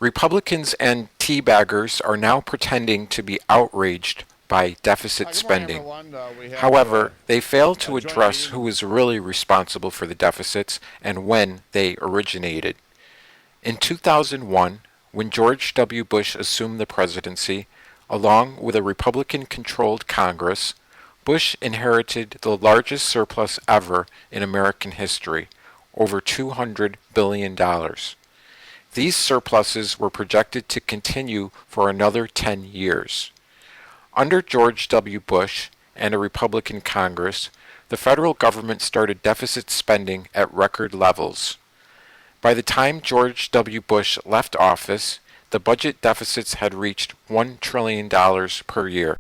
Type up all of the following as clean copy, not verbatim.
Republicans and teabaggers are now pretending to be outraged by deficit spending. However, they fail to address who is really responsible for the deficits and when they originated. In 2001, when George W. Bush assumed the presidency, along with a Republican-controlled Congress, Bush inherited the largest surplus ever in American history, over $200 billion. These surpluses were projected to continue for another 10 years. Under George W. Bush and a Republican Congress, the federal government started deficit spending at record levels. By the time George W. Bush left office, the budget deficits had reached $1 trillion per year.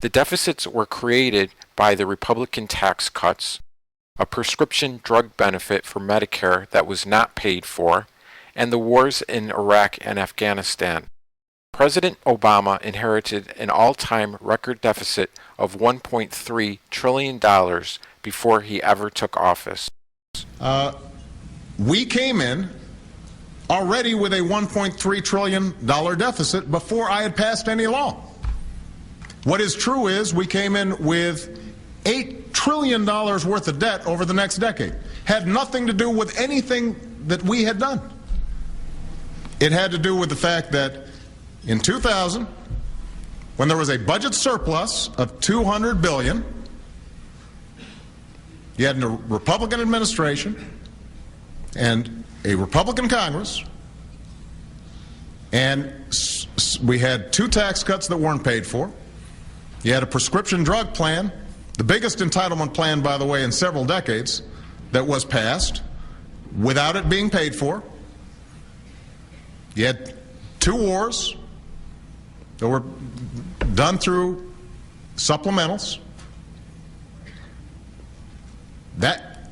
The deficits were created by the Republican tax cuts, a prescription drug benefit for Medicare that was not paid for, and the wars in Iraq and Afghanistan. President Obama inherited an all-time record deficit of $1.3 trillion before he ever took office. We came in already with a $1.3 trillion deficit before I had passed any law. What is true is we came in with $8 trillion worth of debt over the next decade. Had nothing to do with anything that we had done. It had to do with the fact that in 2000, when there was a budget surplus of $200 billion, you had a Republican administration and a Republican Congress, and we had two tax cuts that weren't paid for. You had a prescription drug plan, the biggest entitlement plan, by the way, in several decades, that was passed without it being paid for. You had two wars that were done through supplementals.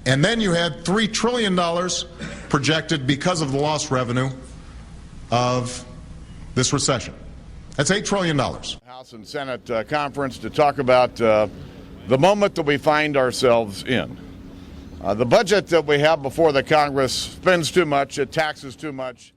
And then you had $3 trillion projected because of the lost revenue of this recession. That's $8 trillion. House and Senate conference to talk about the moment that we find ourselves in. The budget that we have before the Congress spends too much, it taxes too much.